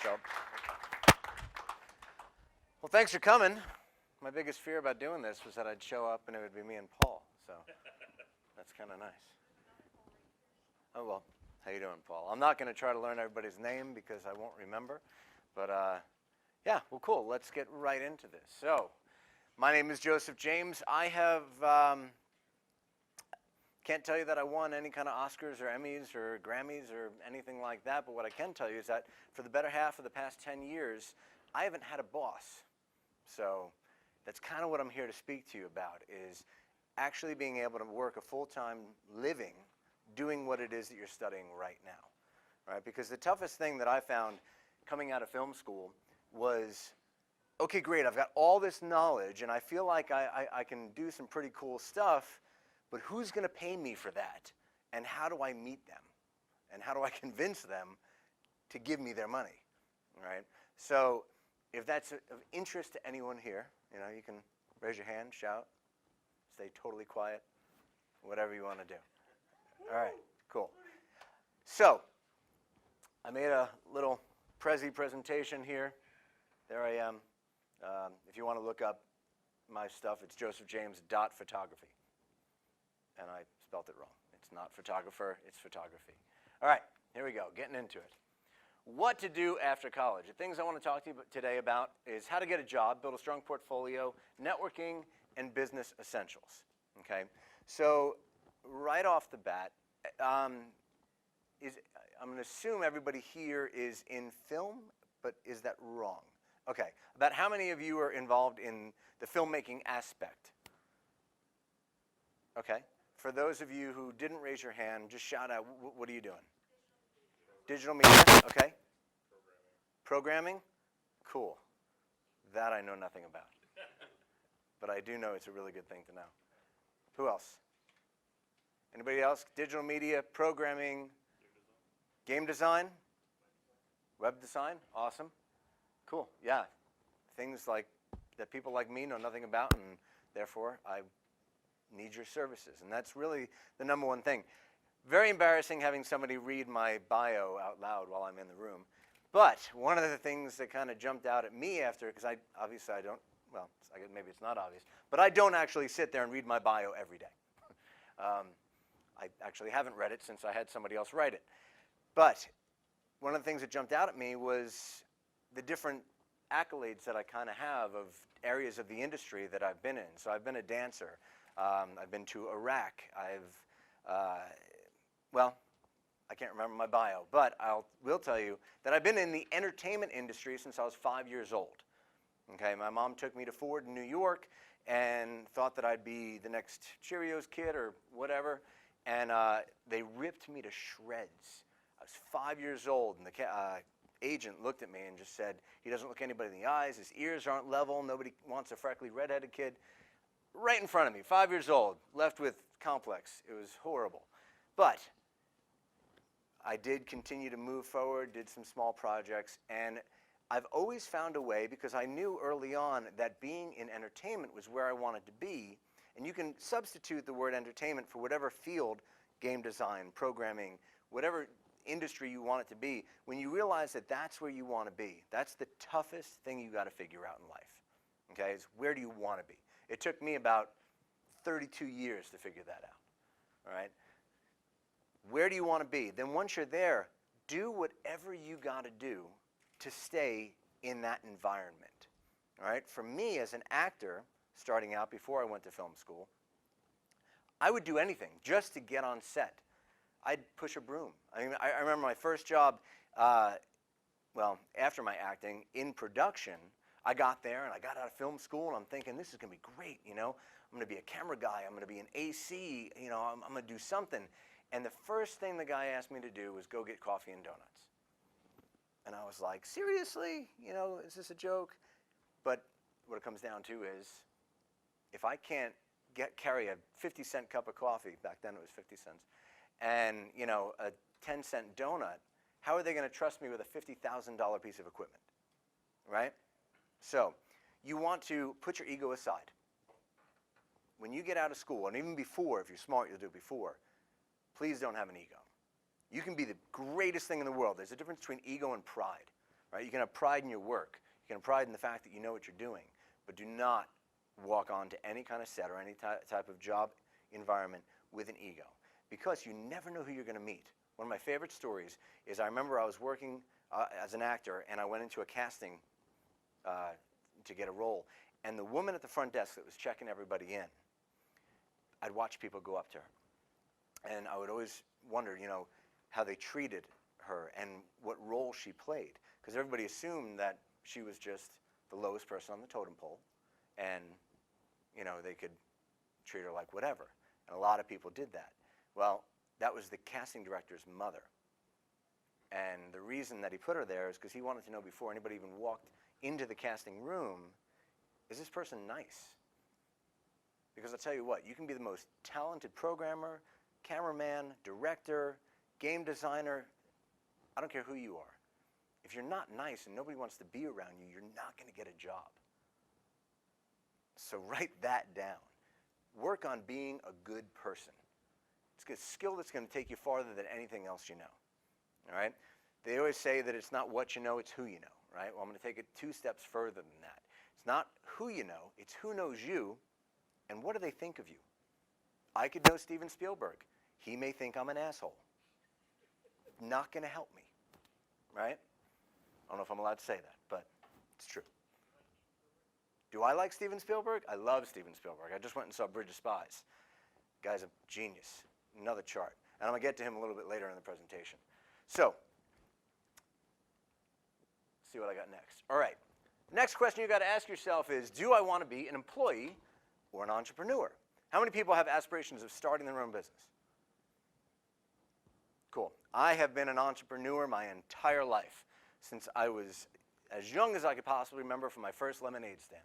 So, well, thanks for coming. My biggest fear about doing this was that I'd show up and it would be me and Paul. So that's kind of nice. Oh, well, how you doing, Paul? I'm not going to try to learn everybody's name because I won't remember. But yeah, well, cool. Let's get right into this. So my name is Joseph James. I have can't tell you that I won any kind of Oscars or Emmys or Grammys or anything like that, but what I can tell you is that for the better half of the past 10 years, I haven't had a boss. So that's kind of what I'm here to speak to you about, is actually being able to work a full-time living doing what it is that you're studying right now, right? Because the toughest thing that I found coming out of film school was, okay, great, I've got all this knowledge and I feel like I can do some pretty cool stuff, but who's going to pay me for that? And how do I meet them? And how do I convince them to give me their money, right? So if that's of interest to anyone here, you know, you can raise your hand, shout, stay totally quiet, whatever you want to do. All right, cool. So I made a little presentation here. There I am. If you want to look up my stuff, it's josephjames.photography. And I spelt it wrong. It's not photographer, it's photography. All right, here we go, getting into it. What to do after college. The things I want to talk to you today about is how to get a job, build a strong portfolio, networking, and business essentials. Okay, so right off the bat, I'm going to assume everybody here is in film, but is that wrong? Okay, about how many of you are involved in the filmmaking aspect? Okay. For those of you who didn't raise your hand, just shout out, what are you doing? Digital media, okay. Programming? Cool. That I know nothing about. But I do know it's a really good thing to know. Who else? Anybody else? Digital media, programming, game design? Web design? Awesome. Cool, yeah. Things like that people like me know nothing about, and therefore I need your services. And that's really the number one thing. Very embarrassing having somebody read my bio out loud while I'm in the room. But one of the things that kind of jumped out at me after, because obviously I don't, well, maybe it's not obvious, but I don't actually sit there and read my bio every day. I actually haven't read it since I had somebody else write it. But one of the things that jumped out at me was the different accolades that I kind of have of areas of the industry that I've been in. So I've been a dancer. I've been to Iraq. Well, I can't remember my bio, but will tell you that I've been in the entertainment industry since I was 5 years old. Okay, my mom took me to Ford in New York and thought that I'd be the next Cheerios kid or whatever, and they ripped me to shreds. I was 5 years old, and the agent looked at me and just said, he doesn't look anybody in the eyes, his ears aren't level, nobody wants a freckly redheaded kid. Right in front of me, 5 years old, left with complex. It was horrible. But I did continue to move forward, did some small projects, and I've always found a way, because I knew early on that being in entertainment was where I wanted to be. And you can substitute the word entertainment for whatever field, game design, programming, whatever industry you want it to be. When you realize that that's where you want to be, that's the toughest thing you got to figure out in life. Okay, is where do you want to be? It took me about 32 years to figure that out, all right? Where do you want to be? Then once you're there, do whatever you got to do to stay in that environment, all right? For me as an actor, starting out before I went to film school, I would do anything just to get on set. I'd push a broom. I mean, I remember my first job, well, after my acting, in production. I got there and I got out of film school and I'm thinking, this is going to be great, you know. I'm going to be a camera guy. I'm going to be an AC, you know, I'm going to do something. And the first thing the guy asked me to do was go get coffee and donuts. And I was like, seriously? You know, is this a joke? But what it comes down to is, if I can't carry a 50-cent cup of coffee, back then it was 50 cents, and, you know, a 10-cent donut, how are they going to trust me with a $50,000 piece of equipment, right? So you want to put your ego aside. When you get out of school, and even before, if you're smart, you'll do it before, please don't have an ego. You can be the greatest thing in the world. There's a difference between ego and pride, right? You can have pride in your work. You can have pride in the fact that you know what you're doing, but do not walk onto any kind of set or any type of job environment with an ego, because you never know who you're going to meet. One of my favorite stories is I remember I was working as an actor, and I went into a casting to get a role, and the woman at the front desk that was checking everybody in, I'd watch people go up to her, and I would always wonder, you know, how they treated her and what role she played, because everybody assumed that she was just the lowest person on the totem pole, and you know, they could treat her like whatever, and a lot of people did that. Well, that was the casting director's mother, and the reason that he put her there is because he wanted to know before anybody even walked into the casting room, is this person nice? Because I'll tell you what, you can be the most talented programmer, cameraman, director, game designer, I don't care who you are. If you're not nice and nobody wants to be around you, you're not going to get a job. So write that down. Work on being a good person. It's a skill that's going to take you farther than anything else you know. All right? They always say that it's not what you know, it's who you know. Right? Well, I'm going to take it 2 steps further than that. It's not who you know, it's who knows you, and what do they think of you. I could know Steven Spielberg. He may think I'm an asshole. Not going to help me. Right? I don't know if I'm allowed to say that, but it's true. Do I like Steven Spielberg? I love Steven Spielberg. I just went and saw Bridge of Spies. Guy's a genius. Another chart. And I'm going to get to him a little bit later in the presentation. So, see what I got next. All right. Next question you got to ask yourself is, do I want to be an employee or an entrepreneur? How many people have aspirations of starting their own business? Cool. I have been an entrepreneur my entire life, since I was as young as I could possibly remember, from my first lemonade stand.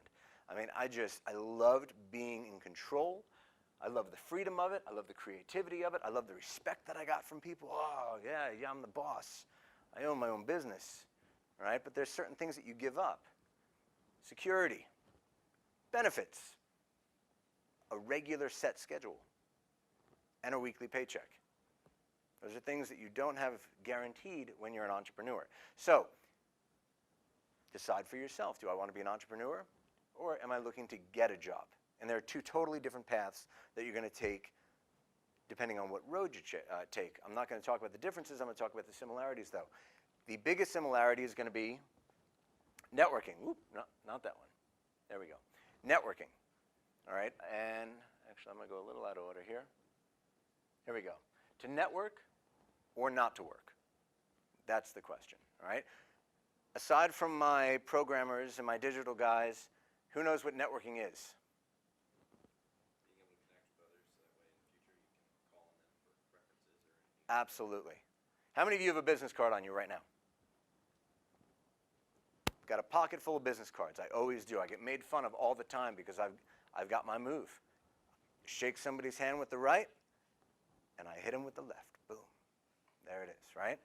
I mean, I loved being in control. I love the freedom of it. I love the creativity of it. I love the respect that I got from people. Oh, yeah, I'm the boss. I own my own business, right? But there's certain things that you give up. Security, benefits, a regular set schedule, and a weekly paycheck. Those are things that you don't have guaranteed when you're an entrepreneur. So, decide for yourself. Do I want to be an entrepreneur, or am I looking to get a job? And there are 2 totally different paths that you're going to take depending on what road you take. I'm not going to talk about the differences. I'm going to talk about the similarities, though. The biggest similarity is going to be networking. Oop, not that one. There we go. Networking. All right. And actually, I'm going to go a little out of order here. Here we go. To network or not to work? That's the question. All right. Aside from my programmers and my digital guys, who knows what networking is? Being able to connect with others so that way in the future you can call on them for references or anything. Absolutely. How many of you have a business card on you right now? Got a pocket full of business cards. I always do. I get made fun of all the time because I've got my move. Shake somebody's hand with the right, and I hit him with the left. Boom. There it is, right?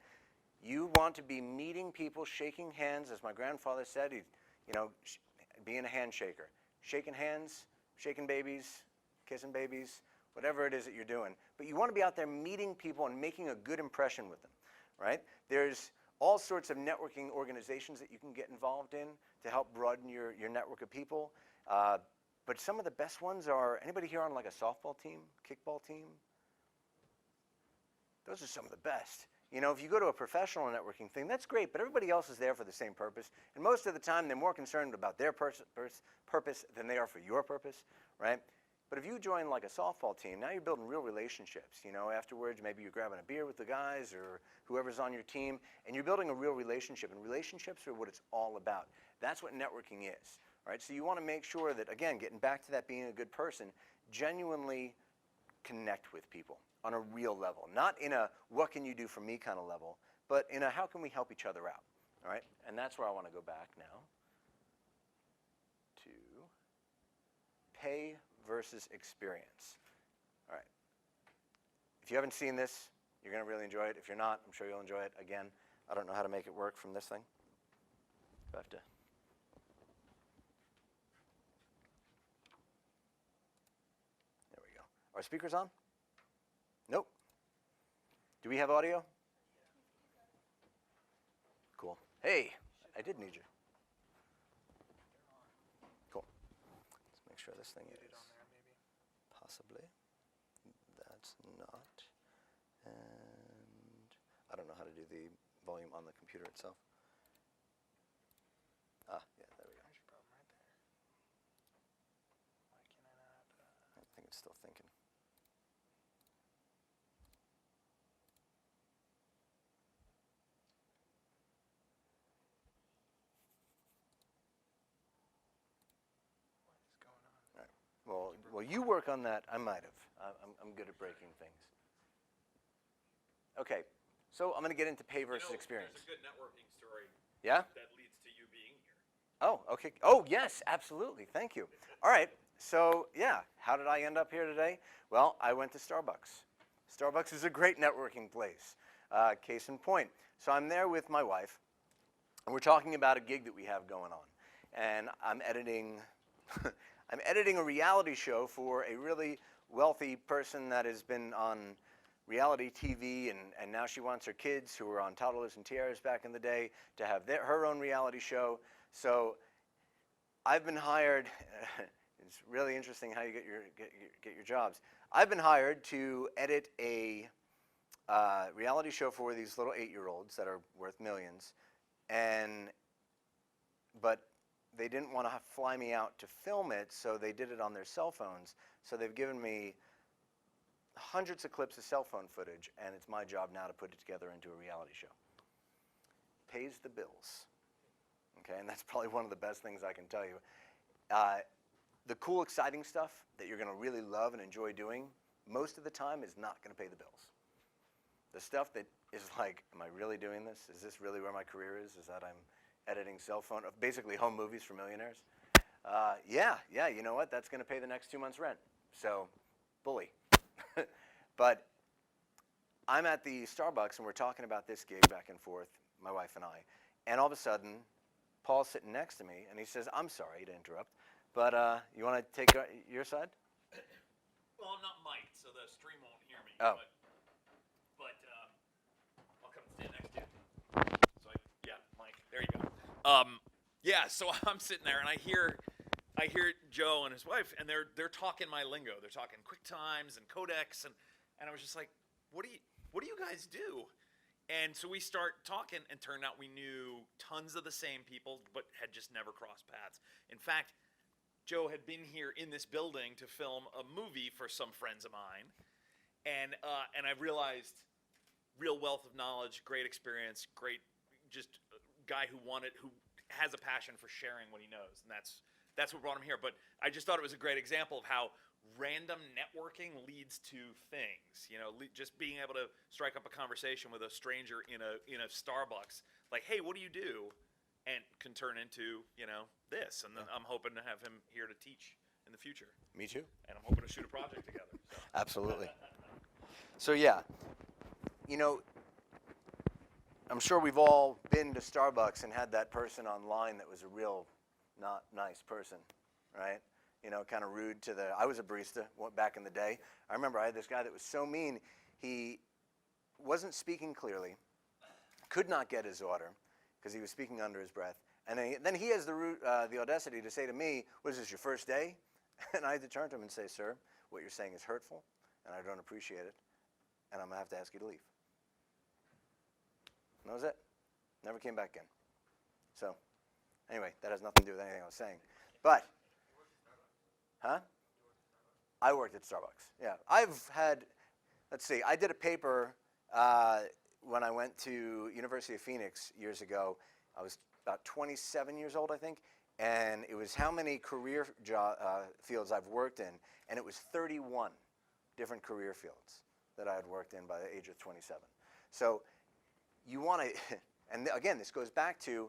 You want to be meeting people, shaking hands, as my grandfather said, being a handshaker. Shaking hands, shaking babies, kissing babies, whatever it is that you're doing. But you want to be out there meeting people and making a good impression with them, right? There's all sorts of networking organizations that you can get involved in to help broaden your network of people. But some of the best ones are, anybody here on like a softball team, kickball team? Those are some of the best. You know, if you go to a professional networking thing, that's great, but everybody else is there for the same purpose. And most of the time, they're more concerned about their purpose than they are for your purpose, right? But if you join like a softball team, now you're building real relationships. You know, afterwards, maybe you're grabbing a beer with the guys or whoever's on your team, and you're building a real relationship. And relationships are what it's all about. That's what networking is, right? So you want to make sure that, again, getting back to that being a good person, genuinely connect with people on a real level. Not in a what can you do for me kind of level, but in a how can we help each other out, all right? And that's where I want to go back now to pay versus experience. All right. If you haven't seen this, you're going to really enjoy it. If you're not, I'm sure you'll enjoy it. Again, I don't know how to make it work from this thing. I have to. There we go. Are speakers on? Nope. Do we have audio? Cool. Hey. I did need you. Cool. Let's make sure this thing Get it is on there, maybe. possibly. That's not. And I don't know how to do the volume on the computer itself. Ah, yeah, there we go. There's your problem right there. Why can I not? I think it's still thinking. What is going on? All right. Well, you work on that. I might have. I'm good at breaking things. Okay, so I'm going to get into pay versus experience. There's a good networking story Yeah? that leads to you being here. Oh, okay. Oh, yes, absolutely. Thank you. All right. So, yeah, how did I end up here today? Well, I went to Starbucks. Starbucks is a great networking place. Case in point. So I'm there with my wife, and we're talking about a gig that we have going on. And I'm editing, I'm editing a reality show for a really wealthy person that has been on reality TV, and now she wants her kids who were on Toddlers and Tiaras back in the day to have her own reality show. So I've been hired. It's really interesting how you get your jobs. I've been hired to edit a reality show for these little 8-year-olds that are worth millions, but they didn't want to fly me out to film it, so they did it on their cell phones. So they've given me hundreds of clips of cell phone footage, and it's my job now to put it together into a reality show. Pays the bills. Okay, and that's probably one of the best things I can tell you. The cool, exciting stuff that you're going to really love and enjoy doing, most of the time is not going to pay the bills. The stuff that is like, am I really doing this? Is this really where my career is? Is that I'm editing cell phone, basically home movies for millionaires? Yeah, you know what? That's going to pay the next 2 months' rent. So, bully. But I'm at the Starbucks, and we're talking about this gig back and forth, my wife and I. And all of a sudden, Paul's sitting next to me, and he says, I'm sorry to interrupt, but you want to take your side? Well, I'm not mic'd, so the stream won't hear me. Oh. But I'll come and stand next to you. So yeah, Mike, there you go. Yeah, so I'm sitting there and I hear Joe and his wife, and they're talking my lingo. They're talking QuickTimes and codecs, and I was just like, what do you guys do? And so we start talking, and turned out we knew tons of the same people, but had just never crossed paths. In fact, Joe had been here in this building to film a movie for some friends of mine, and I realized real wealth of knowledge, great experience, great just guy who has a passion for sharing what he knows, and that's what brought him here. But I just thought it was a great example of how random networking leads to things. You know, just being able to strike up a conversation with a stranger in a Starbucks, like, hey, what do you do? And can turn into, this. And then I'm hoping to have him here to teach in the future. Me too. And I'm hoping to shoot a project together. So. Absolutely. So yeah, I'm sure we've all been to Starbucks and had that person online that was a real not nice person, right? Kind of rude to I was a barista back in the day. I remember I had this guy that was so mean. He wasn't speaking clearly, could not get his order because he was speaking under his breath. And then he has the audacity to say to me, what is this, your first day? And I had to turn to him and say, sir, what you're saying is hurtful, and I don't appreciate it, and I'm going to have to ask you to leave. And that was it. Never came back in. So, anyway, that has nothing to do with anything I was saying. But, huh? I worked at Starbucks. Yeah. Let's see, I did a paper when I went to University of Phoenix years ago. I was about 27 years old, I think, and it was how many career fields I've worked in, and it was 31 different career fields that I had worked in by the age of 27. So you want to, and again, this goes back to,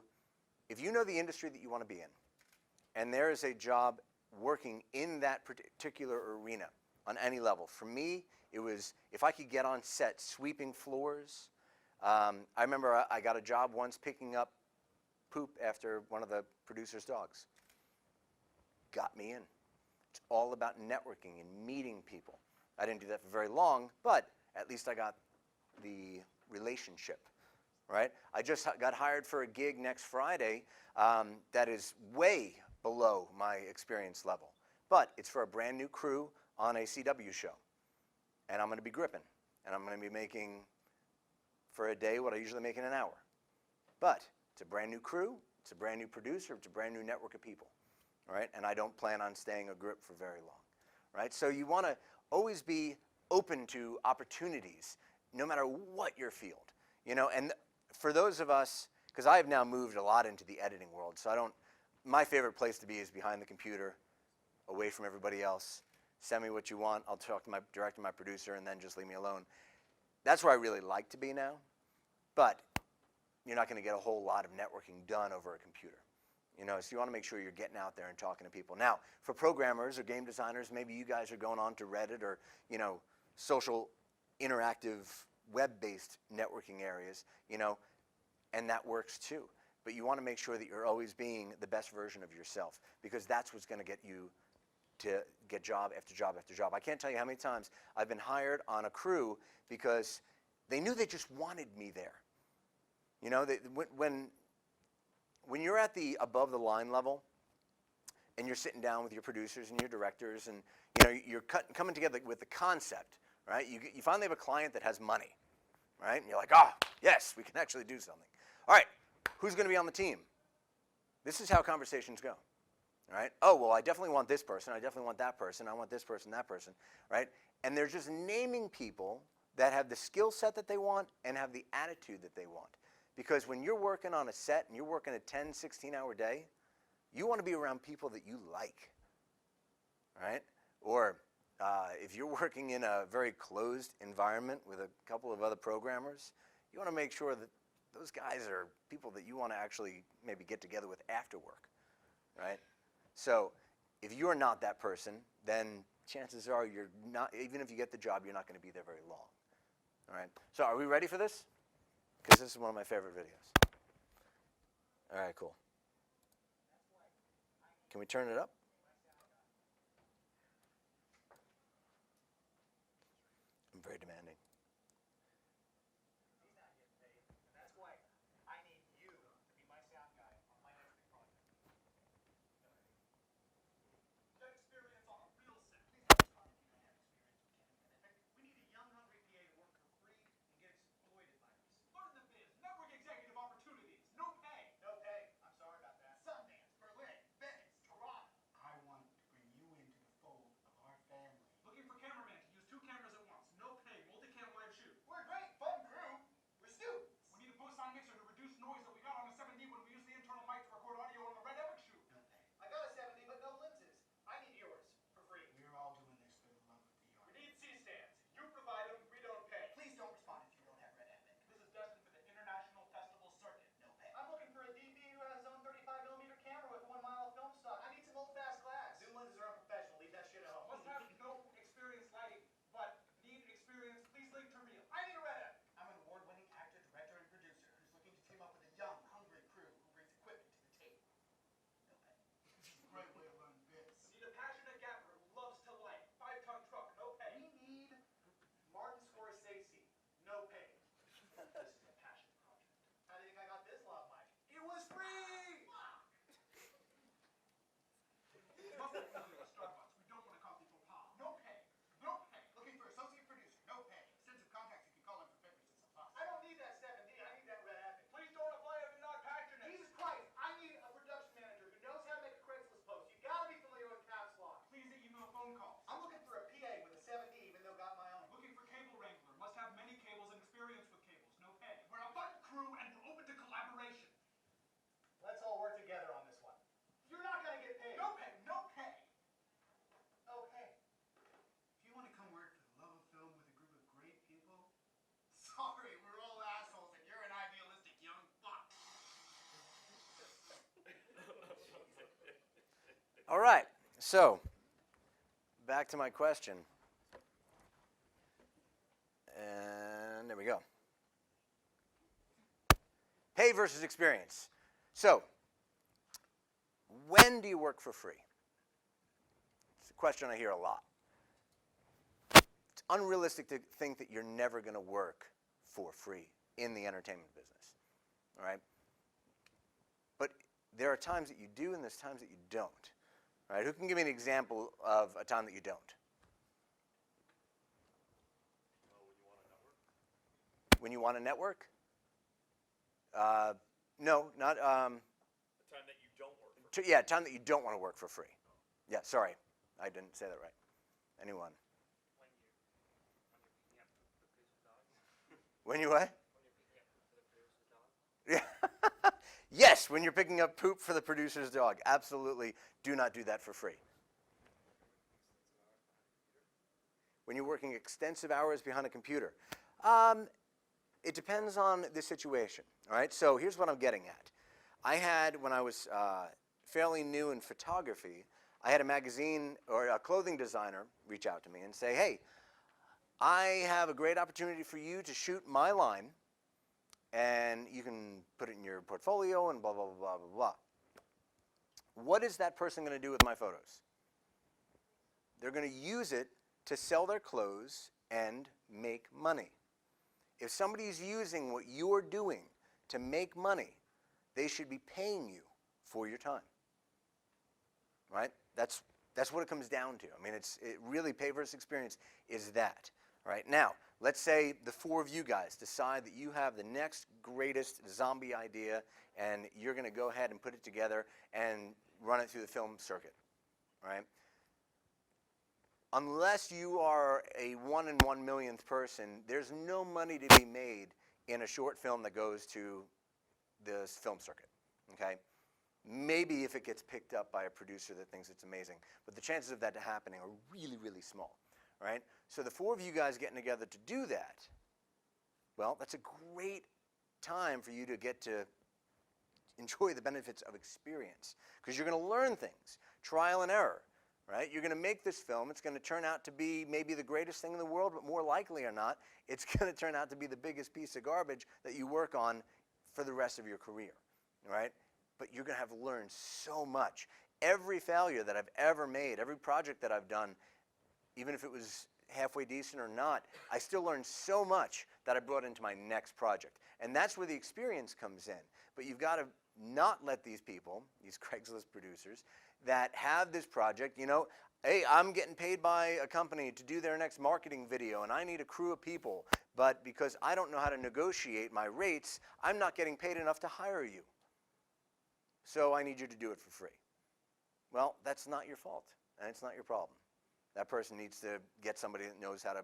if you know the industry that you want to be in, and there is a job working in that particular arena on any level. For me, it was if I could get on set sweeping floors. I remember I got a job once picking up poop after one of the producer's dogs. Got me in. It's all about networking and meeting people. I didn't do that for very long, but at least I got the relationship right? I just got hired for a gig next Friday that is way below my experience level. But it's for a brand new crew on a CW show. And I'm going to be gripping. And I'm going to be making, for a day, what I usually make in an hour. But it's a brand new crew. It's a brand new producer. It's a brand new network of people. Right? And I don't plan on staying a grip for very long. Right? So you want to always be open to opportunities, no matter what your field. You know, and for those of us, because I have now moved a lot into the editing world, so I don't, my favorite place to be is behind the computer, away from everybody else. Send me what you want. I'll talk to my director, my producer, and then just leave me alone. That's where I really like to be now. But you're not going to get a whole lot of networking done over a computer. You know, so you want to make sure you're getting out there and talking to people. Now, for programmers or game designers, maybe you guys are going on to Reddit or, you know, social interactive web-based networking areas, you know, and that works too. But you want to make sure that you're always being the best version of yourself, because that's what's going to get you to get job after job after job. I can't tell you how many times I've been hired on a crew because they knew they just wanted me there. You know, when you're at the above the line level and you're sitting down with your producers and your directors and, you know, you're coming together with the concept, right? You finally have a client that has money, right? And you're like, ah, yes, we can actually do something. All right, who's going to be on the team? This is how conversations go. All right? Oh, well, I definitely want this person. I definitely want that person. I want this person, that person, right? And they're just naming people that have the skill set that they want and have the attitude that they want. Because when you're working on a set and you're working a 10, 16-hour day, you want to be around people that you like, right? Or if you're working in a very closed environment with a couple of other programmers, you want to make sure that those guys are people that you want to actually maybe get together with after work, right? So if you're not that person, then chances are you're not, even if you get the job, you're not going to be there very long. All right? So are we ready for this? Because this is one of my favorite videos. All right, cool. Can we turn it up? I'm very demanding. All right, so back to my question. And there we go. Pay versus experience. So, when do you work for free? It's a question I hear a lot. It's unrealistic to think that you're never going to work for free in the entertainment business. all right? But there are times that you do and there's times that you don't, all right? Who can give me an example of a time that you don't? When you want to network? No, not. The time that you don't work for Yeah, time that you don't want to work for free. Yeah, sorry, I didn't say that right. Anyone? When you what? Yeah. Yes, when you're picking up poop for the producer's dog. Absolutely, do not do that for free. When you're working extensive hours behind a computer. It depends on the situation, all right? So here's what I'm getting at. I had, when I was fairly new in photography, I had a magazine or a clothing designer reach out to me and say, hey, I have a great opportunity for you to shoot my line, and you can put it in your portfolio and blah, blah, blah, blah, blah, blah. What is that person going to do with my photos? They're going to use it to sell their clothes and make money. If somebody's using what you're doing to make money, they should be paying you for your time, right? That's what it comes down to. I mean, it really, pay versus experience is that, right? Now, let's say the four of you guys decide that you have the next greatest zombie idea and you're going to go ahead and put it together and run it through the film circuit, right? Unless you are a 1 in 1 millionth person, there's no money to be made in a short film that goes to this film circuit, okay? Maybe if it gets picked up by a producer that thinks it's amazing, but the chances of that happening are really, really small, right? So the four of you guys getting together to do that, well, that's a great time for you to get to enjoy the benefits of experience, because you're going to learn things, trial and error. Right? You're going to make this film. It's going to turn out to be maybe the greatest thing in the world, but more likely or not, it's going to turn out to be the biggest piece of garbage that you work on for the rest of your career. Right? But you're going to have learned so much. Every failure that I've ever made, every project that I've done, even if it was halfway decent or not, I still learned so much that I brought into my next project. And that's where the experience comes in. But you've got to not let these people, these Craigslist producers, that have this project, you know, hey, I'm getting paid by a company to do their next marketing video and I need a crew of people, but because I don't know how to negotiate my rates, I'm not getting paid enough to hire you. So I need you to do it for free. Well, that's not your fault and it's not your problem. That person needs to get somebody that knows how to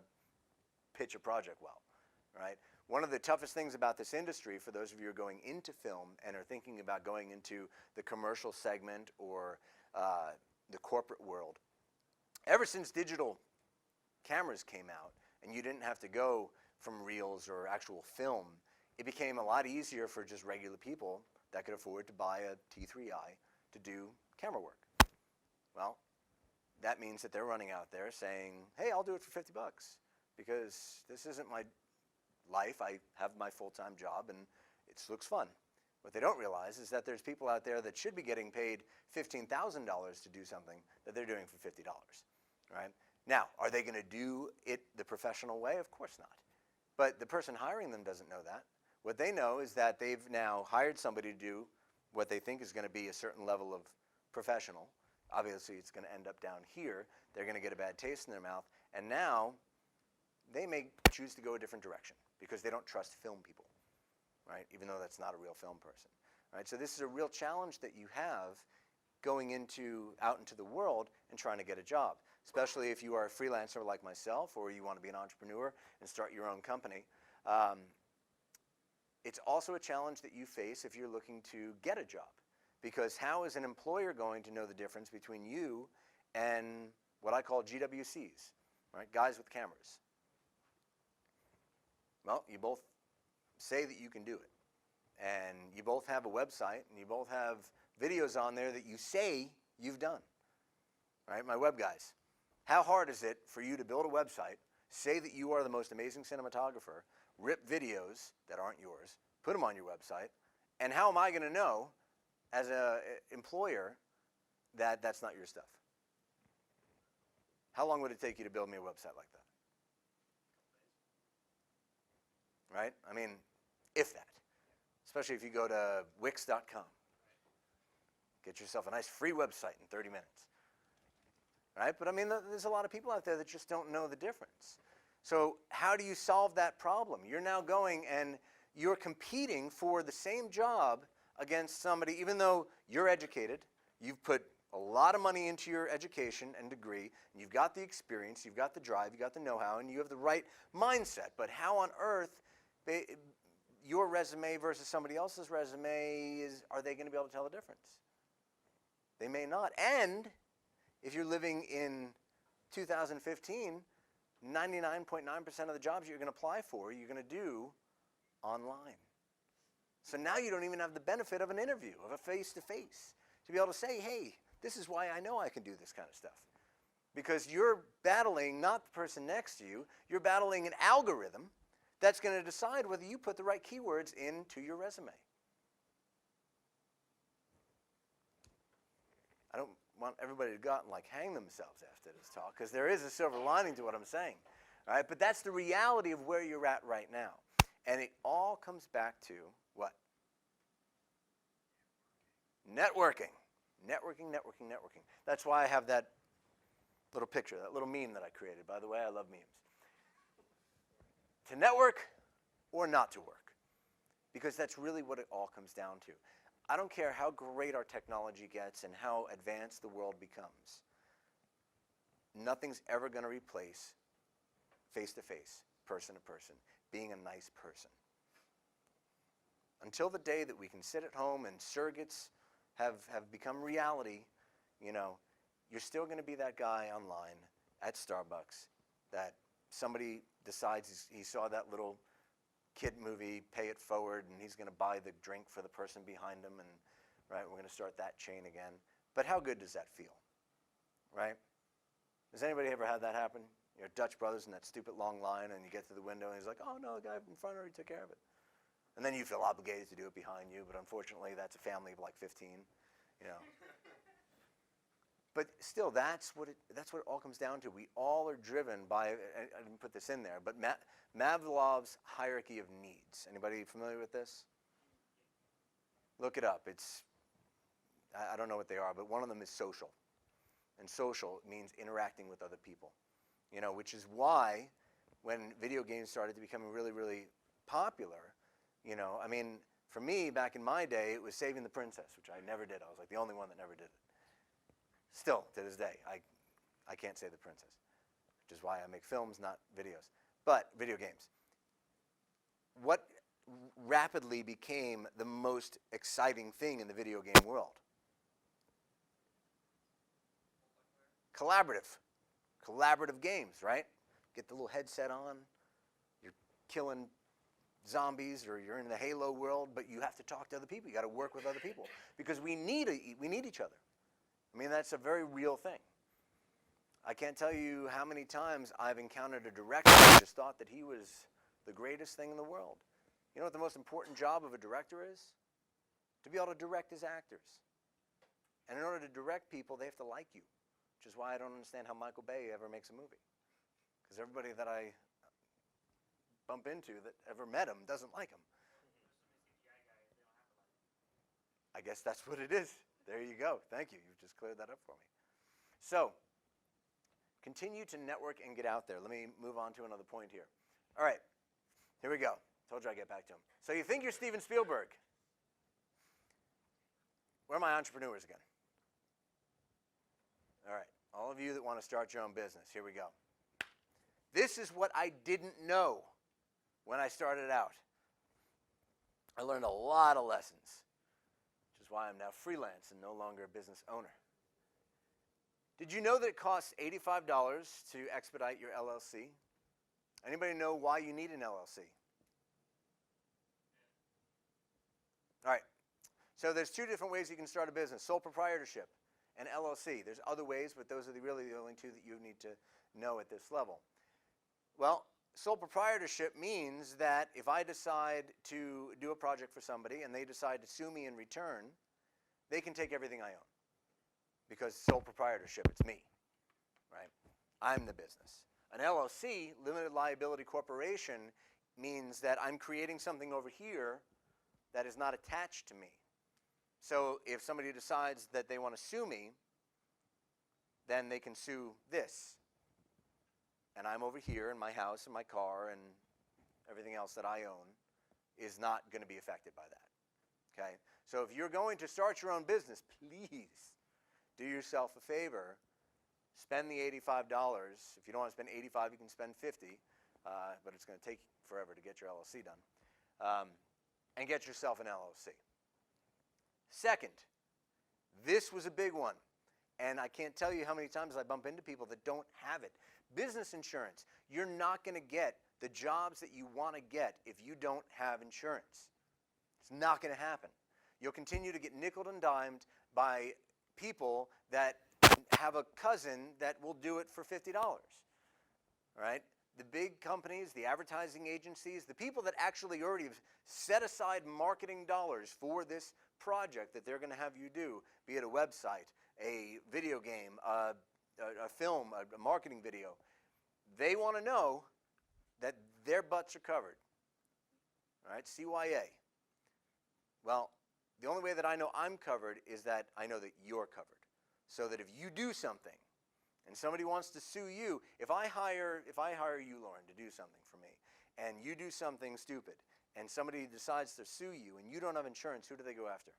pitch a project well, right? One of the toughest things about this industry, for those of you who are going into film and are thinking about going into the commercial segment or the corporate world, ever since digital cameras came out and you didn't have to go from reels or actual film, it became a lot easier for just regular people that could afford to buy a T3i to do camera work. Well, that means that they're running out there saying, hey, I'll do it for $50 because this isn't my life. I have my full-time job and it looks fun. What they don't realize is that there's people out there that should be getting paid $15,000 to do something that they're doing for $50, right? Now, are they going to do it the professional way? Of course not. But the person hiring them doesn't know that. What they know is that they've now hired somebody to do what they think is going to be a certain level of professional. Obviously, it's going to end up down here. They're going to get a bad taste in their mouth. And now, they may choose to go a different direction because they don't trust film people, right? Even though that's not a real film person, right? So this is a real challenge that you have going out into the world and trying to get a job, especially if you are a freelancer like myself or you want to be an entrepreneur and start your own company. It's also a challenge that you face if you're looking to get a job, because how is an employer going to know the difference between you and what I call GWCs, right? Guys with cameras. Well, you both say that you can do it, and you both have a website, and you both have videos on there that you say you've done, right? My web guys, how hard is it for you to build a website, say that you are the most amazing cinematographer, rip videos that aren't yours, put them on your website, and how am I going to know as an employer that that's not your stuff? How long would it take you to build me a website like that? Right? I mean, if that. especially if you go to Wix.com. Get yourself a nice free website in 30 minutes. Right? But I mean, there's a lot of people out there that just don't know the difference. So how do you solve that problem? You're now going and you're competing for the same job against somebody, even though you're educated, you've put a lot of money into your education and degree, and you've got the experience, you've got the drive, you've got the know-how, and you have the right mindset. But how on earth your resume versus somebody else's resume are they going to be able to tell the difference? They may not. And if you're living in 2015, 99.9% of the jobs you're going to apply for, you're going to do online. So now you don't even have the benefit of an interview, of a face-to-face, to be able to say, hey, this is why I know I can do this kind of stuff. Because you're battling not the person next to you, you're battling an algorithm that's going to decide whether you put the right keywords into your resume. I don't want everybody to go out and like hang themselves after this talk, because there is a silver lining to what I'm saying. All right? But that's the reality of where you're at right now. And it all comes back to what? Networking. Networking, networking, networking. That's why I have that little picture, that little meme that I created. By the way, I love memes. To network or not to work. Because that's really what it all comes down to. I don't care how great our technology gets and how advanced the world becomes. Nothing's ever going to replace face-to-face, person-to-person, being a nice person. Until the day that we can sit at home and surrogates have become reality, you know, you're still going to be that guy online at Starbucks that somebody decides he saw that little kid movie, Pay It Forward, and he's going to buy the drink for the person behind him, and right, we're going to start that chain again. But how good does that feel, right? Has anybody ever had that happen? You're at Dutch Brothers in that stupid long line, and you get to the window, and he's like, oh, no, the guy in front already took care of it. And then you feel obligated to do it behind you, but unfortunately, that's a family of like 15, you know. But still, that's what it all comes down to. We all are driven by, I didn't put this in there, but Maslow's hierarchy of needs. Anybody familiar with this? Look it up. I don't know what they are, but one of them is social. And social means interacting with other people. You know, which is why when video games started to become really, really popular, you know, I mean, for me, back in my day, it was Saving the Princess, which I never did. I was like the only one that never did it. Still, to this day, I can't save the princess, which is why I make films, not videos. But video games. What rapidly became the most exciting thing in the video game world? Collaborative games, right? Get the little headset on, you're killing zombies, or you're in the Halo world, but you have to talk to other people. You got to work with other people because we need each other. I mean, that's a very real thing. I can't tell you how many times I've encountered a director who just thought that he was the greatest thing in the world. You know what the most important job of a director is? To be able to direct his actors. And in order to direct people, they have to like you, which is why I don't understand how Michael Bay ever makes a movie. Because everybody that I bump into that ever met him doesn't like him. I guess that's what it is. There you go. Thank you. You've just cleared that up for me. So, continue to network and get out there. Let me move on to another point here. All right. Here we go. Told you I'd get back to him. So you think you're Steven Spielberg. Where are my entrepreneurs again? All right. All of you that want to start your own business, here we go. This is what I didn't know when I started out. I learned a lot of lessons, which is why I'm now freelance and no longer a business owner. Did you know that it costs $85 to expedite your LLC? Anybody know why you need an LLC? All right. So there's two different ways you can start a business: sole proprietorship and LLC. There's other ways, but those are really the only two that you need to know at this level. Well, sole proprietorship means that if I decide to do a project for somebody and they decide to sue me in return, they can take everything I own. Because sole proprietorship, it's me, right? I'm the business. An LLC, limited liability corporation, means that I'm creating something over here that is not attached to me. So if somebody decides that they want to sue me, then they can sue this. And I'm over here in my house and my car and everything else that I own is not going to be affected by that. Okay? So if you're going to start your own business, please do yourself a favor. Spend the $85. If you don't want to spend $85, you can spend $50, but it's going to take forever to get your LLC done. And get yourself an LLC. Second, this was a big one, and I can't tell you how many times I bump into people that don't have it. Business insurance. You're not going to get the jobs that you want to get if you don't have insurance. It's not going to happen. You'll continue to get nickeled and dimed by people that have a cousin that will do it for $50. All right? The big companies, the advertising agencies, the people that actually already have set aside marketing dollars for this project that they're going to have you do, be it a website, a video game, a film, a marketing video, they want to know that their butts are covered. All right, CYA. Well, the only way that I know I'm covered is that I know that you're covered. So that if you do something and somebody wants to sue you, if I hire you, Lauren, to do something for me, and you do something stupid, and somebody decides to sue you and you don't have insurance, who do they go after?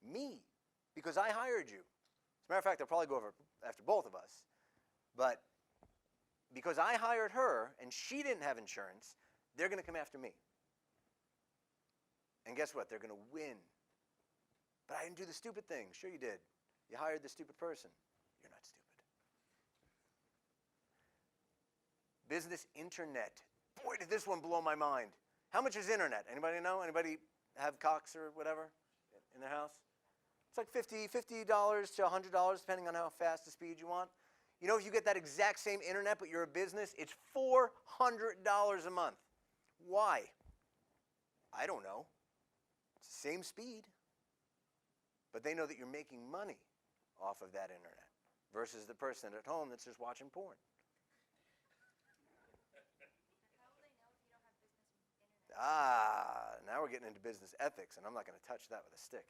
Me, because I hired you. As a matter of fact, they'll probably go after both of us. But because I hired her and she didn't have insurance, they're going to come after me. And guess what? They're going to win. But I didn't do the stupid thing. Sure you did. You hired the stupid person. You're not stupid. Business internet. Boy, did this one blow my mind. How much is internet? Anybody know? Anybody have Cox or whatever in their house? It's like $50 to $100, depending on how fast the speed you want. You know, if you get that exact same internet, but you're a business, it's $400 a month. Why? I don't know. It's the same speed. But they know that you're making money off of that internet versus the person at home that's just watching porn. Now we're getting into business ethics, and I'm not going to touch that with a stick.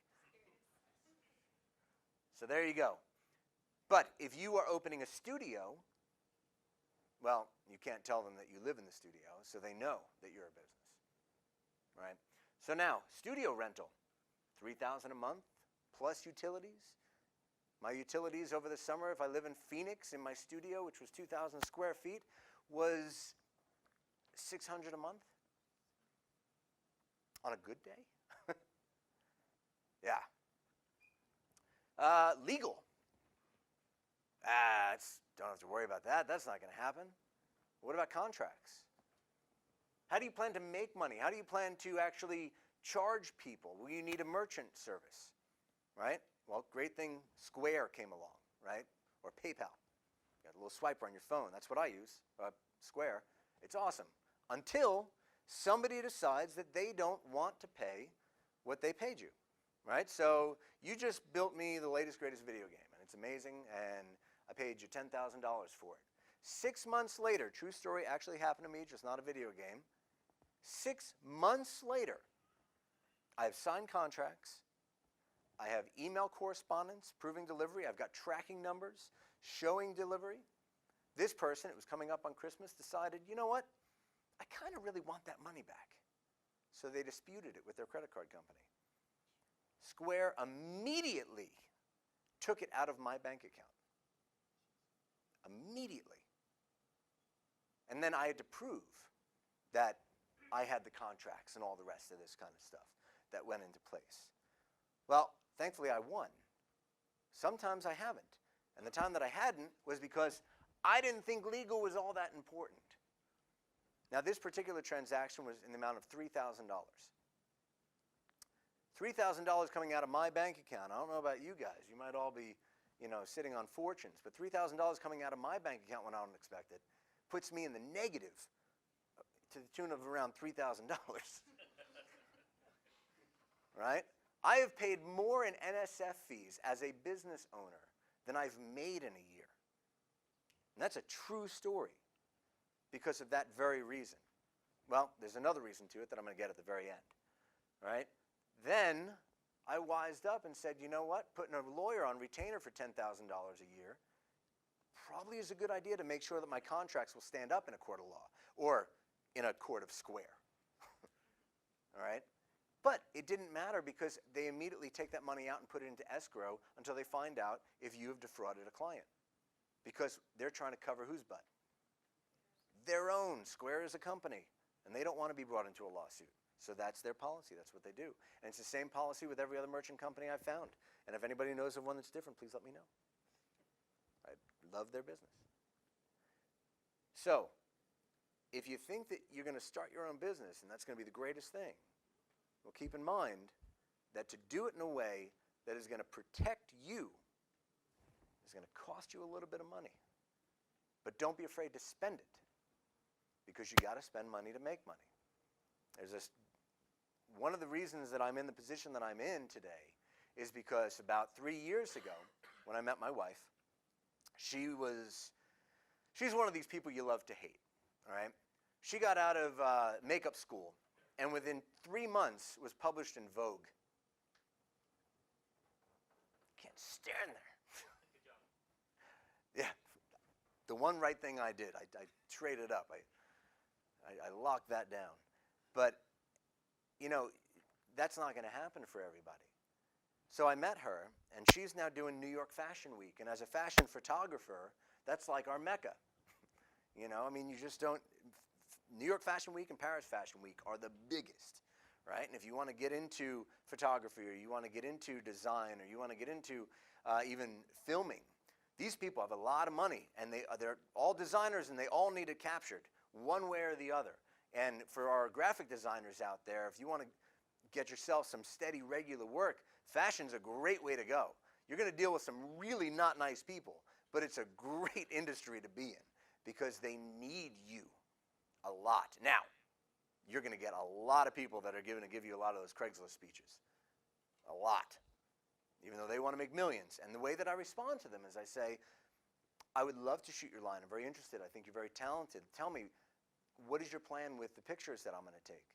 So there you go. But if you are opening a studio, well, you can't tell them that you live in the studio, so they know that you're a business, right? So now, studio rental, $3,000 a month plus utilities. My utilities over the summer, if I live in Phoenix in my studio, which was 2,000 square feet, was $600 a month. On a good day? Yeah. Legal. Don't have to worry about that. That's not going to happen. What about contracts? How do you plan to make money? How do you plan to actually charge people? Well, you need a merchant service, right? Well, great thing, Square came along, right? Or PayPal. You got a little swiper on your phone. That's what I use, Square. It's awesome. Until somebody decides that they don't want to pay what they paid you, right? So you just built me the latest, greatest video game, and it's amazing, and I paid you $10,000 for it. 6 months later, true story, actually happened to me, just not a video game. 6 months later, I have signed contracts. I have email correspondence proving delivery. I've got tracking numbers showing delivery. This person, it was coming up on Christmas, decided, you know what? I kind of really want that money back. So they disputed it with their credit card company. Square immediately took it out of my bank account. Immediately. And then I had to prove that I had the contracts and all the rest of this kind of stuff that went into place. Well, thankfully I won. Sometimes I haven't. And the time that I hadn't was because I didn't think legal was all that important. Now, this particular transaction was in the amount of $3,000. $3,000 coming out of my bank account. I don't know about you guys. You might all be, sitting on fortunes. But $3,000 coming out of my bank account when I don't expect it puts me in the negative to the tune of around $3,000. Right? I have paid more in NSF fees as a business owner than I've made in a year. And that's a true story. Because of that very reason. Well, there's another reason to it that I'm going to get at the very end. right? Then I wised up and said, you know what? Putting a lawyer on retainer for $10,000 a year probably is a good idea to make sure that my contracts will stand up in a court of law or in a court of square. All right? But it didn't matter because they immediately take that money out and put it into escrow until they find out if you have defrauded a client. Because they're trying to cover whose butt? Their own. Square is a company, and they don't want to be brought into a lawsuit. So that's their policy. That's what they do. And it's the same policy with every other merchant company I've found. And if anybody knows of one that's different, please let me know. I love their business. So, if you think that you're going to start your own business and that's going to be the greatest thing, well, keep in mind that to do it in a way that is going to protect you is going to cost you a little bit of money. But don't be afraid to spend it, because you got to spend money to make money. One of the reasons that I'm in the position that I'm in today is because about 3 years ago, when I met my wife, she's one of these people you love to hate, all right? She got out of makeup school, and within 3 months was published in Vogue. Can't stand there. Good job. Yeah, the one right thing I did, I traded up. I locked that down. But, you know, that's not going to happen for everybody. So I met her, and she's now doing New York Fashion Week. And as a fashion photographer, that's like our mecca. You know, I mean, you just don't. New York Fashion Week and Paris Fashion Week are the biggest, right? And if you want to get into photography, or you want to get into design, or you want to get into even filming, these people have a lot of money, and they're all designers, and they all need it captured one way or the other. And for our graphic designers out there, if you want to get yourself some steady, regular work, fashion's a great way to go. You're going to deal with some really not nice people, but it's a great industry to be in because they need you a lot. Now, you're going to get a lot of people that are going to give you a lot of those Craigslist speeches. A lot. Even though they want to make millions. And the way that I respond to them is I say, I would love to shoot your line. I'm very interested. I think you're very talented. Tell me, what is your plan with the pictures that I'm going to take?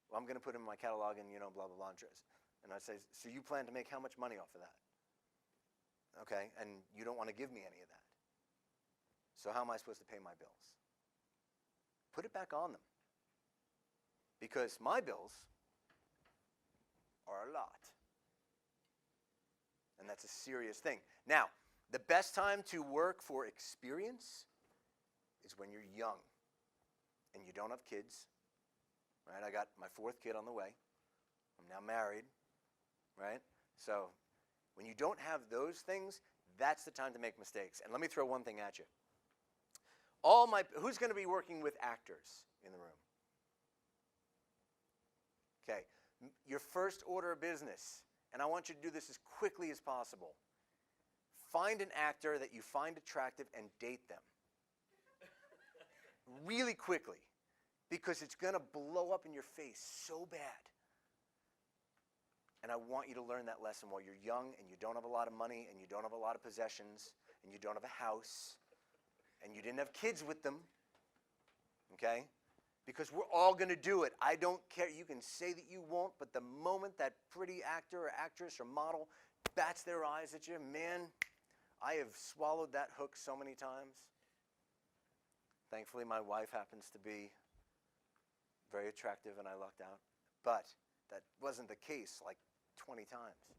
Well, I'm going to put them in my catalog and, blah, blah, blah. And I say, so you plan to make how much money off of that? Okay, and you don't want to give me any of that. So how am I supposed to pay my bills? Put it back on them. Because my bills are a lot. And that's a serious thing. Now, the best time to work for experience is when you're young and you don't have kids, right? I got my 4th kid on the way. I'm now married, right? So when you don't have those things, that's the time to make mistakes. And let me throw one thing at you. Who's going to be working with actors in the room? Okay, your first order of business, and I want you to do this as quickly as possible. Find an actor that you find attractive and date them. Really quickly, because it's going to blow up in your face so bad. And I want you to learn that lesson while you're young and you don't have a lot of money and you don't have a lot of possessions and you don't have a house and you didn't have kids with them, okay? Because we're all going to do it. I don't care. You can say that you won't, but the moment that pretty actor or actress or model bats their eyes at you, man, I have swallowed that hook so many times. Thankfully, my wife happens to be very attractive and I lucked out. But that wasn't the case like 20 times.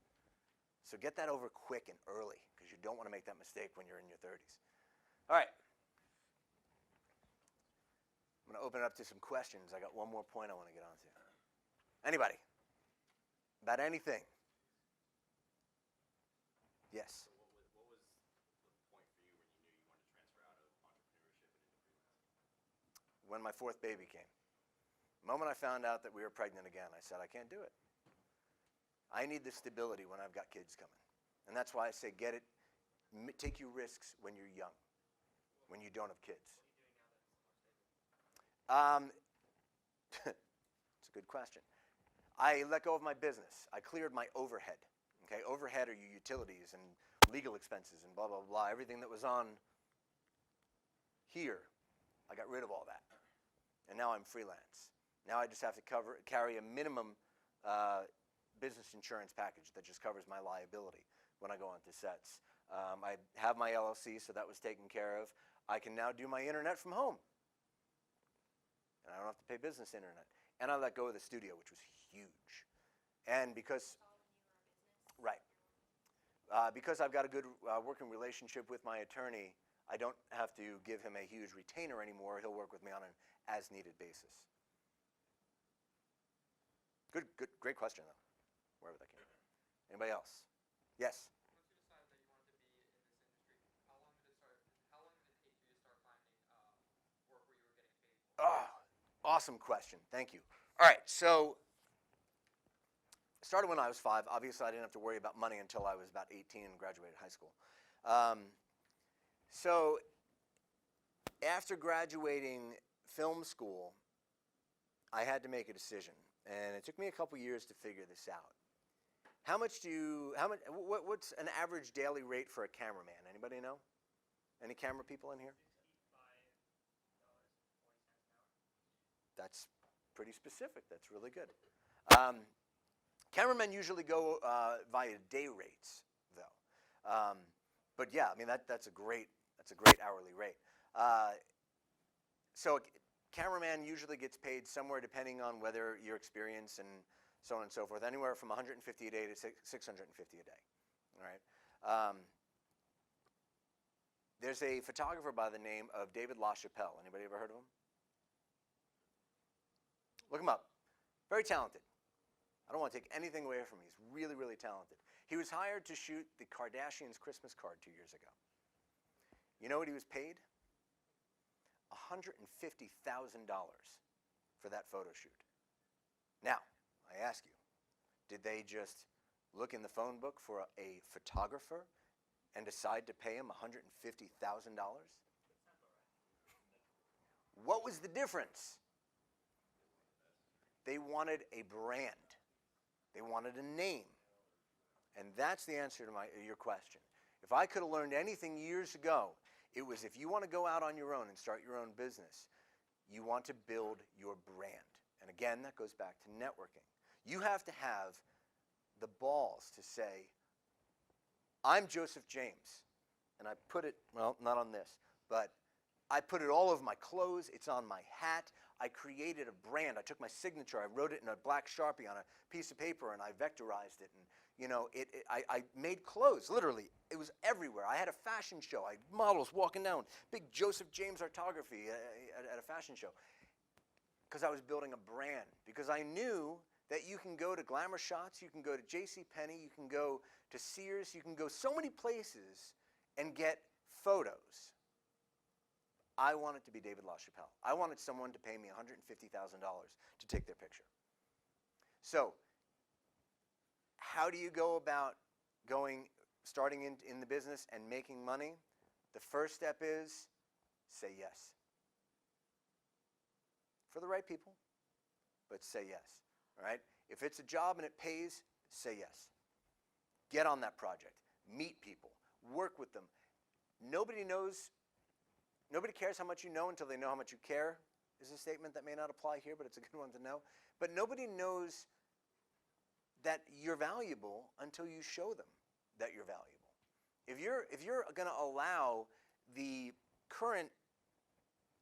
So get that over quick and early because you don't want to make that mistake when you're in your 30s. All right. I'm going to open it up to some questions. I got one more point I want to get onto. Anybody? About anything? Yes. So what was the point for you when you knew you wanted to transfer out of entrepreneurship and into freelance? When my 4th baby came. The moment I found out that we were pregnant again, I said, I can't do it. I need the stability when I've got kids coming. And that's why I say take your risks when you're young, when you don't have kids. It's a good question. I let go of my business. I cleared my overhead. Okay, overhead are your utilities and legal expenses and blah, blah, blah. Everything that was on here, I got rid of all that. And now I'm freelance. Now I just have to carry a minimum business insurance package that just covers my liability when I go onto sets. I have my LLC, so that was taken care of. I can now do my internet from home. And I don't have to pay business internet. And I let go of the studio, which was huge. And because, right, because I've got a good working relationship with my attorney, I don't have to give him a huge retainer anymore. He'll work with me on an as-needed basis. Great question, though, wherever that came from. Anybody else? Yes? Once you decided that you wanted to be in this industry, how long did it take you to start finding work where you were getting paid more? Oh, awesome question. Thank you. All right, so started when I was 5. Obviously, I didn't have to worry about money until I was about 18 and graduated high school. So after graduating film school, I had to make a decision, and it took me a couple years to figure this out. What's an average daily rate for a cameraman? Anybody know? Any camera people in here? That's pretty specific. That's really good. Cameramen usually go via day rates, though. But yeah, I mean that's a great hourly rate. So a cameraman usually gets paid somewhere, depending on whether your experience and so on and so forth, anywhere from $150 a day to $650 a day. All right. There's a photographer by the name of David LaChapelle. Anybody ever heard of him? Look him up. Very talented. I don't want to take anything away from him. He's really, really talented. He was hired to shoot the Kardashians' Christmas card 2 years ago. You know what he was paid? $150,000 for that photo shoot. Now, I ask you, did they just look in the phone book for a photographer and decide to pay him $150,000? What was the difference? They wanted a brand. They wanted a name. And that's the answer to your question. If I could have learned anything years ago, it was if you want to go out on your own and start your own business, you want to build your brand. And again, that goes back to networking. You have to have the balls to say, I'm Joseph James. And I put it, well, not on this, but I put it all over my clothes. It's on my hat. I created a brand. I took my signature. I wrote it in a black Sharpie on a piece of paper, and I vectorized it. And you know, I made clothes. Literally, it was everywhere. I had a fashion show. I had models walking down, big Joseph James Artography at a fashion show, because I was building a brand. Because I knew that you can go to Glamour Shots, you can go to JCPenney, you can go to Sears, you can go so many places and get photos. I wanted to be David LaChapelle. I wanted someone to pay me $150,000 to take their picture. So, how do you go about starting in the business and making money? The first step is say yes. For the right people, but say yes. All right? If it's a job and it pays, say yes. Get on that project. Meet people. Work with them. Nobody cares how much you know until they know how much you care, is a statement that may not apply here, but it's a good one to know. But nobody knows that you're valuable until you show them that you're valuable. If you're going to allow the current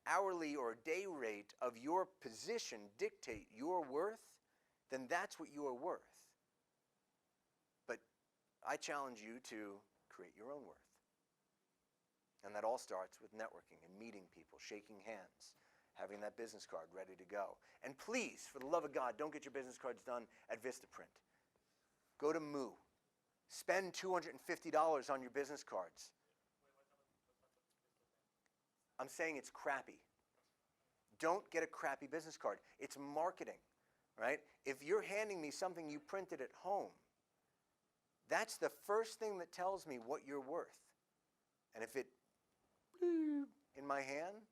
hourly or day rate of your position dictate your worth, then that's what you are worth. But I challenge you to create your own worth. And that all starts with networking and meeting people, shaking hands, having that business card ready to go. And please, for the love of God, don't get your business cards done at Vistaprint. Go to Moo. Spend $250 on your business cards. I'm saying it's crappy. Don't get a crappy business card. It's marketing, right? If you're handing me something you printed at home, that's the first thing that tells me what you're worth. And if it in my hand,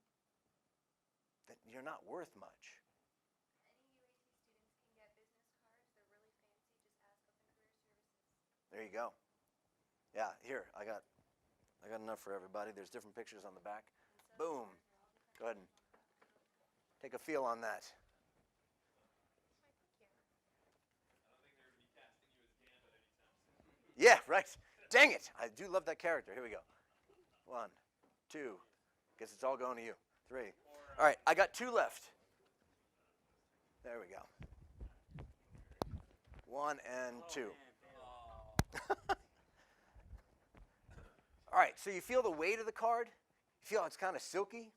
then you're not worth much. There you go. Yeah, here, I got enough for everybody. There's different pictures on the back. Boom. Go ahead and take a feel on that. Yeah, right. Dang it. I do love that character. Here we go. 1, 2. Guess it's all going to you. 3. All right, I got 2 left. There we go. 1 and 2. All right, so you feel the weight of the card? You feel it's kind of silky?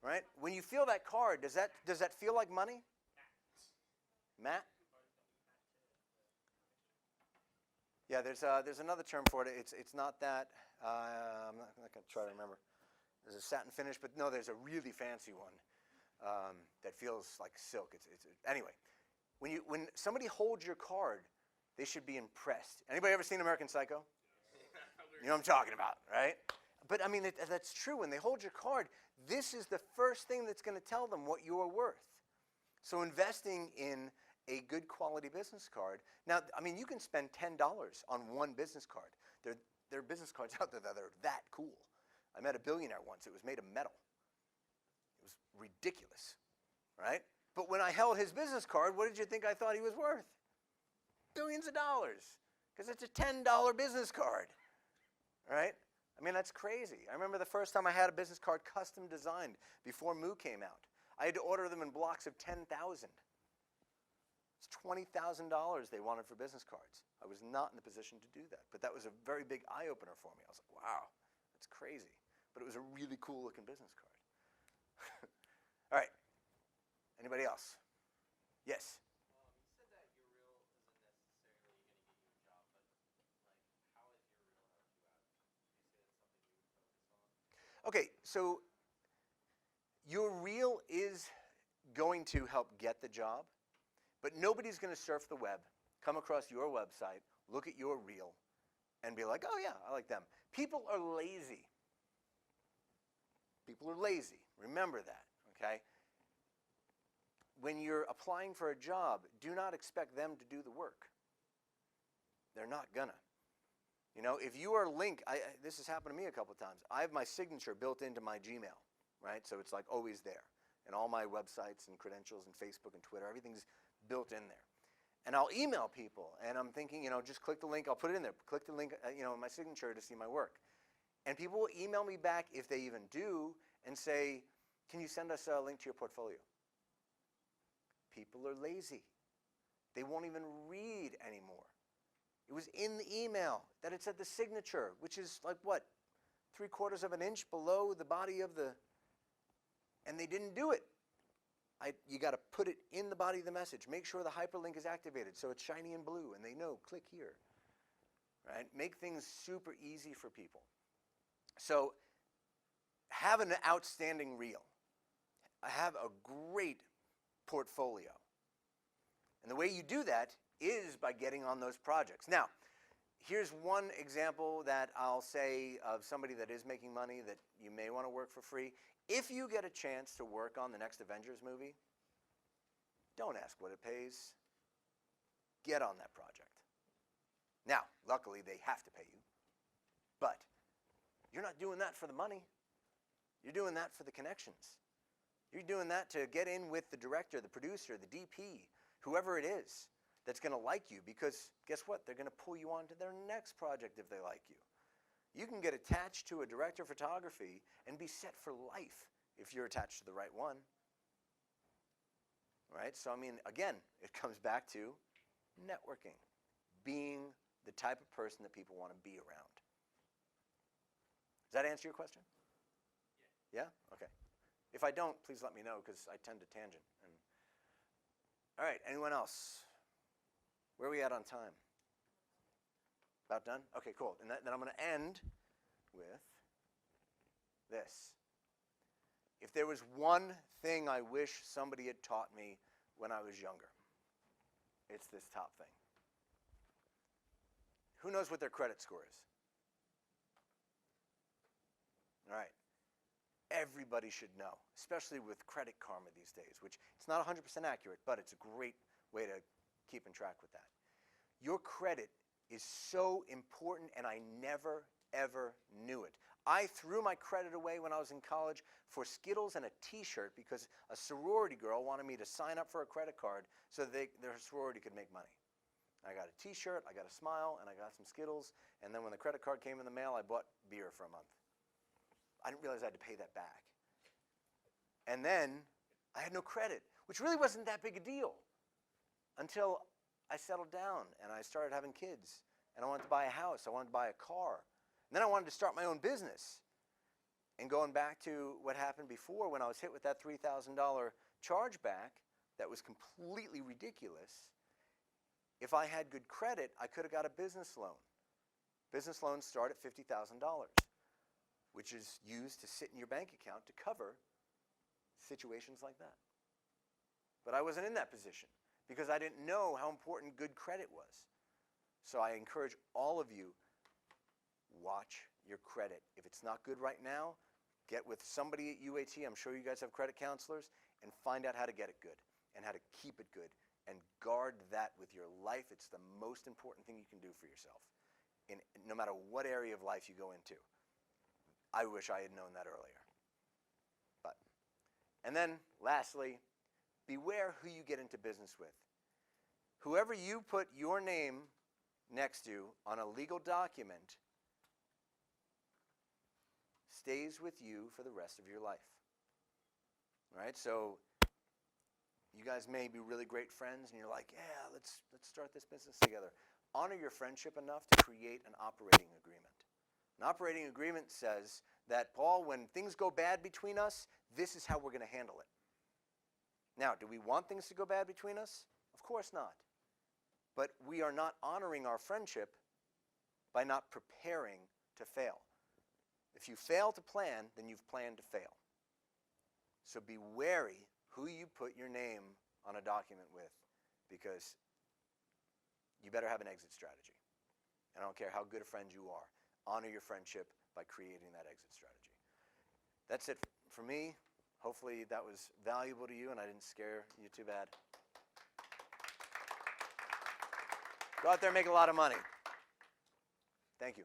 Right? When you feel that card, does that feel like money? Matt? Yeah, there's another term for it. It's not that. I'm not going to try to remember. There's a satin finish, but no, there's a really fancy one that feels like silk. Anyway. When somebody holds your card, they should be impressed. Anybody ever seen American Psycho? You know what I'm talking about, right? But I mean, that's true. When they hold your card, this is the first thing that's going to tell them what you're worth. So investing in a good quality business card. Now, I mean, you can spend $10 on one business card. There are business cards out there that are that cool. I met a billionaire once. It was made of metal. It was ridiculous, right? But when I held his business card, what did you think I thought he was worth? Billions of dollars, because it's a $10 business card, right? I mean, that's crazy. I remember the first time I had a business card custom designed before Moo came out. I had to order them in blocks of 10,000. It's $20,000 they wanted for business cards. I was not in the position to do that, but that was a very big eye-opener for me. I was like, wow, that's crazy. But it was a really cool-looking business card. All right. Anybody else? Yes? You said that your reel isn't necessarily going to get you a job, but like, how has your reel helped you out? Would you say that's something you would focus on? Okay, so your reel is going to help get the job, but nobody's going to surf the web, come across your website, look at your reel, and be like, oh yeah, I like them. People are lazy. People are lazy. Remember that, okay? When you're applying for a job, do not expect them to do the work. They're not gonna. You know, if you are linked, this has happened to me a couple of times. I have my signature built into my Gmail, right? So it's like always there. And all my websites and credentials and Facebook and Twitter, everything's built in there. And I'll email people, and I'm thinking, just click the link. I'll put it in there. Click the link, in my signature to see my work. And people will email me back, if they even do, and say, can you send us a link to your portfolio? People are lazy. They won't even read anymore. It was in the email that it said the signature, which is like what? 3/4 of an inch below the body of the, and they didn't do it. You got to put it in the body of the message. Make sure the hyperlink is activated so it's shiny and blue and they know, click here. Right? Make things super easy for people. So have an outstanding reel. Have a great portfolio. And the way you do that is by getting on those projects. Now, here's one example that I'll say of somebody that is making money that you may want to work for free. If you get a chance to work on the next Avengers movie, don't ask what it pays. Get on that project. Now, luckily, they have to pay you. But you're not doing that for the money. You're doing that for the connections. You're doing that to get in with the director, the producer, the DP, whoever it is that's going to like you, because guess what? They're going to pull you on to their next project if they like you. You can get attached to a director of photography and be set for life if you're attached to the right one. Right? So, I mean, again, it comes back to networking, being the type of person that people want to be around. Does that answer your question? Yeah? Okay. If I don't, please let me know, because I tend to tangent. All right, anyone else? Where are we at on time? About done? Okay, cool. And then I'm going to end with this. If there was one thing I wish somebody had taught me when I was younger, it's this top thing. Who knows what their credit score is? All right. Everybody should know, especially with Credit Karma these days, which it's not 100% accurate, but it's a great way to keep in track with that. Your credit is so important, and I never, ever knew it. I threw my credit away when I was in college for Skittles and a T-shirt because a sorority girl wanted me to sign up for a credit card so their sorority could make money. I got a t-shirt, I got a smile, and I got some Skittles. And then when the credit card came in the mail, I bought beer for a month. I didn't realize I had to pay that back. And then I had no credit, which really wasn't that big a deal until I settled down and I started having kids. And I wanted to buy a house. I wanted to buy a car. And then I wanted to start my own business. And going back to what happened before when I was hit with that $3,000 chargeback that was completely ridiculous, if I had good credit, I could have got a business loan. Business loans start at $50,000, which is used to sit in your bank account to cover situations like that. But I wasn't in that position because I didn't know how important good credit was. So I encourage all of you, watch your credit. If it's not good right now, get with somebody at UAT. I'm sure you guys have credit counselors, and find out how to get it good and how to keep it good and guard that with your life. It's the most important thing you can do for yourself in no matter what area of life you go into. I wish I had known that earlier. And then lastly, beware who you get into business with. Whoever you put your name next to on a legal document stays with you for the rest of your life. All right? So you guys may be really great friends and you're like, yeah, let's start this business together. Honor your friendship enough to create an operating agreement. An operating agreement says that, Paul, when things go bad between us, this is how we're going to handle it. Now, do we want things to go bad between us? Of course not. But we are not honoring our friendship by not preparing to fail. If you fail to plan, then you've planned to fail. So be wary who you put your name on a document with, because you better have an exit strategy. And I don't care how good a friend you are. Honor your friendship by creating that exit strategy. That's it for me. Hopefully that was valuable to you and I didn't scare you too bad. Go out there and make a lot of money. Thank you.